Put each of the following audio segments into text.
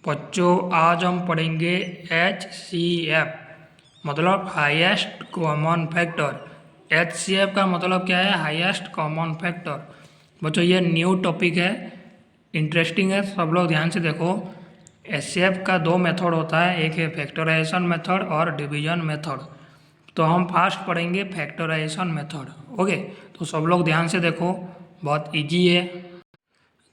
बच्चों आज हम पढ़ेंगे HCF मतलब हाईएस्ट कॉमन फैक्टर। HCF का मतलब क्या है? Highest common factor. बच्चों ये न्यू टॉपिक है, इंटरेस्टिंग है, सब लोग ध्यान से देखो। HCF का दो मेथड होता है, एक है फैक्टराइजेशन मेथड और डिवीजन मेथड। तो हम फास्ट पढ़ेंगे फैक्टराइजेशन मेथड। ओके, तो सब लोग ध्यान से देखो, बहुत इजी है।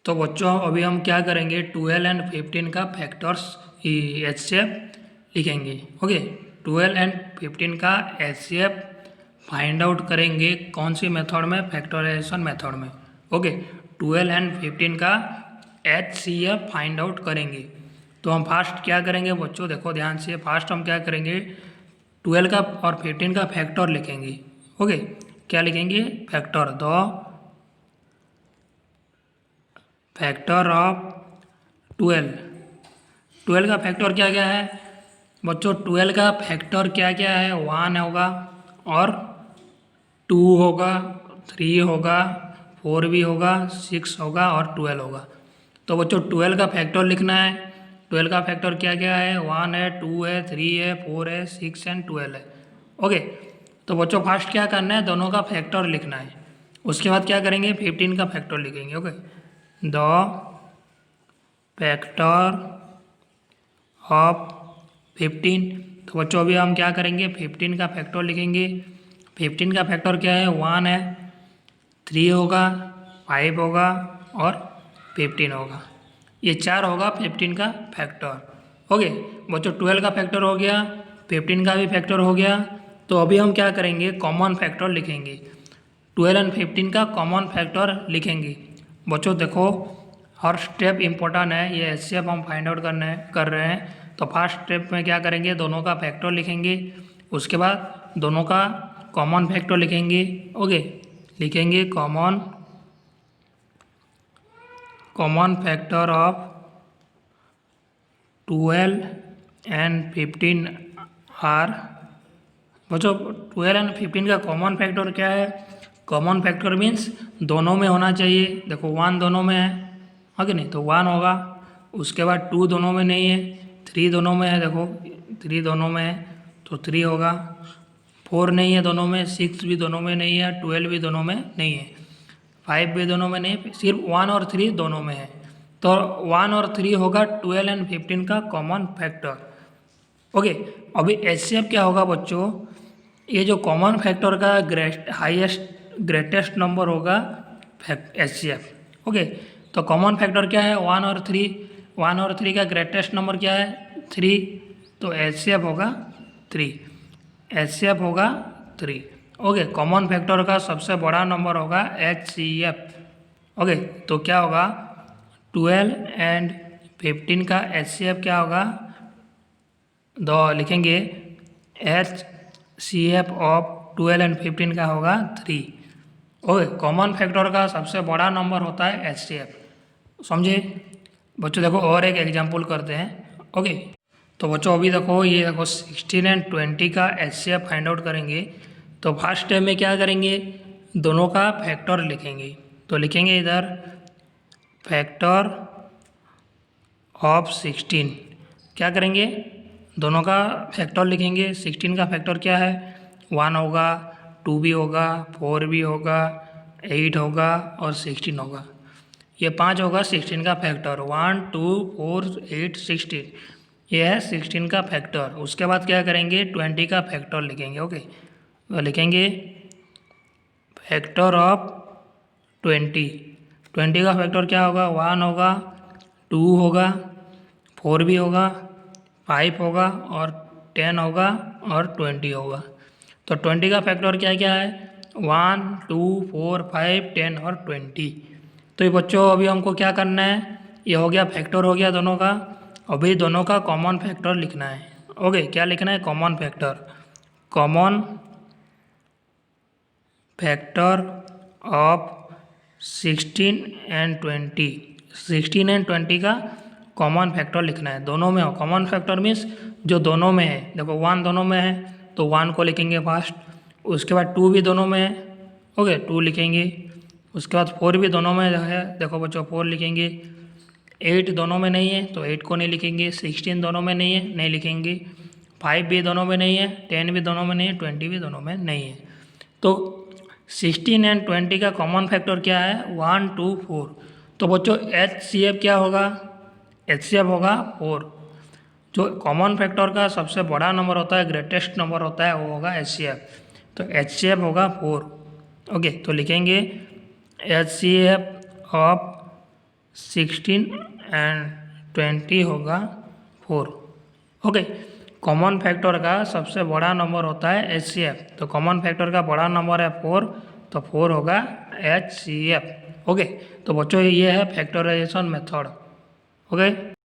तो बच्चों अभी हम क्या करेंगे, 12 एंड 15 का फैक्टर्स HCF लिखेंगे। ओके, 12 एंड 15 का HCF फाइंड आउट करेंगे कौन सी मेथड में? फैक्टराइजेशन मेथड में। ओके, 12 एंड 15 का HCF फाइंड आउट करेंगे। तो हम फास्ट क्या करेंगे बच्चों, देखो ध्यान से। फास्ट हम क्या करेंगे, 12 का और 15 का फैक्टर लिखेंगे। ओके, क्या लिखेंगे? Factor, the factor of 12। 12 का फैक्टर क्या क्या है बच्चों? 12 का फैक्टर क्या क्या है? 1 होगा और 2 होगा, 3 होगा, 4 भी होगा, 6 होगा और 12 होगा। तो बच्चों 12 का फैक्टर लिखना है। 12 का फैक्टर क्या क्या है? 1 है, 2 है, 3 है, 4 है, 6 एंड 12 है। ओके, तो बच्चों फास्ट क्या करना है? दोनों का फैक्टर लिखना है। उसके बाद क्या करेंगे? 15 का फैक्टर लिखेंगे। Okay, the factor of 15। तो बच्चों अभी हम क्या करेंगे? 15 का फैक्टर लिखेंगे। 15 का फैक्टर क्या है? 1 है, 3 होगा, 5 होगा और 15 होगा। ये 4 होगा 15 का फैक्टर। ओके बच्चों, 12 का फैक्टर हो गया, 15 का भी फैक्टर हो गया। तो अभी हम क्या करेंगे? कॉमन फैक्टर लिखेंगे। 12 एंड 15 का कॉमन फैक्टर लिखेंगे। बच्चों देखो, हर स्टेप इम्पोर्टेंट है। ये HCF हम फाइंड आउट कर रहे हैं। तो फर्स्ट स्टेप में क्या करेंगे? दोनों का फैक्टर लिखेंगे। उसके बाद दोनों का कॉमन फैक्टर लिखेंगे। ओके, लिखेंगे common factor of 12 and 15 are. बच्चों 12 एंड 15 का कॉमन फैक्टर क्या है? कॉमन फैक्टर मीन्स दोनों में होना चाहिए। देखो 1 दोनों में है कि नहीं, तो 1 होगा। उसके बाद 2 दोनों में नहीं है, 3 दोनों में है, देखो 3 दोनों में है तो 3 होगा। 4 नहीं है दोनों में, 6 भी दोनों में नहीं है, 12 भी दोनों में नहीं है, 5 भी दोनों में नहीं, सिर्फ 1 और 3 दोनों में है। तो 1 और 3 होगा 12 एंड 15 का कॉमन फैक्टर। ओके, अभी HCF क्या होगा बच्चों? ये जो कॉमन फैक्टर का ग्रेटेस्ट नंबर होगा HCF। ओके, तो कॉमन फैक्टर क्या है? 1 और 3। 1 और 3 का ग्रेटेस्ट नंबर क्या है? 3। तो HCF होगा 3। HCF होगा 3। ओके, कॉमन फैक्टर का सबसे बड़ा नंबर होगा HCF। ओके, तो क्या होगा? 12 एंड 15 का HCF क्या होगा? लिखेंगे HCF ऑफ 12 एंड 15 का होगा 3। ओके, कॉमन फैक्टर का सबसे बड़ा नंबर होता है HCF। समझे बच्चों? देखो और एक एग्जांपल करते हैं। ओके, तो बच्चों अभी देखो, ये देखो 16 एंड 20 का HCF फाइंड आउट करेंगे। तो फर्स्ट स्टेप में क्या करेंगे? दोनों का फैक्टर लिखेंगे। तो लिखेंगे इधर फैक्टर ऑफ 16। क्या करेंगे? दोनों का फैक्टर लिखेंगे। 16 का फैक्टर क्या है? 1 होगा, 2 भी होगा, 4 भी होगा, 8 होगा और 16 होगा। ये 5 होगा 16 का फैक्टर। 1 2 4 8 16, ये है 16 का फैक्टर। उसके बाद क्या करेंगे? 20 का फैक्टर लिखेंगे। ओके, तो लिखेंगे फैक्टर ऑफ 20। 20 का फैक्टर क्या होगा? 1 होगा, 2 होगा, 4 भी होगा, 5 होगा और 10 होगा और 20 होगा। तो 20 का फैक्टर क्या क्या है? 1 2 4 5 10 और 20। तो ये बच्चों अभी हमको क्या करना है? ये हो गया फैक्टर, हो गया दोनों का। अभी दोनों का कॉमन फैक्टर लिखना है। ओके, क्या लिखना है? Common factor. Common factor of 16 and 20। 16 and 20 का कॉमन फैक्टर लिखना है। दोनों में हो। कॉमन फैक्टर मीन्स जो दोनों में है। देखो 1 दोनों में है तो 1 को लिखेंगे फर्स्ट। उसके बाद 2 भी दोनों में है, ओके 2 लिखेंगे। उसके बाद 4 भी दोनों में है, देखो बच्चों 4 लिखेंगे। 8 दोनों में नहीं है तो 8 को नहीं लिखेंगे, 16 दोनों में नहीं है, नहीं लिखेंगे, 5 भी दोनों में नहीं है, 10 भी दोनों में नहीं है, 20 भी दोनों में नहीं है। तो 16 एंड 20 का कॉमन फैक्टर क्या है? 1 2 4। तो बच्चों HCF क्या होगा? HCF होगा 4। जो कॉमन फैक्टर का सबसे बड़ा नंबर होता है, ग्रेटेस्ट नंबर होता है, वो होगा HCF। तो HCF होगा 4। ओके, तो लिखेंगे HCF ऑफ 16 एंड 20 होगा 4। ओके, कॉमन फैक्टर का सबसे बड़ा नंबर होता है HCF। तो कॉमन फैक्टर का बड़ा नंबर है 4, तो 4 होगा HCF। ओके, तो बच्चों ये है फैक्टराइजेशन मेथड। ओके।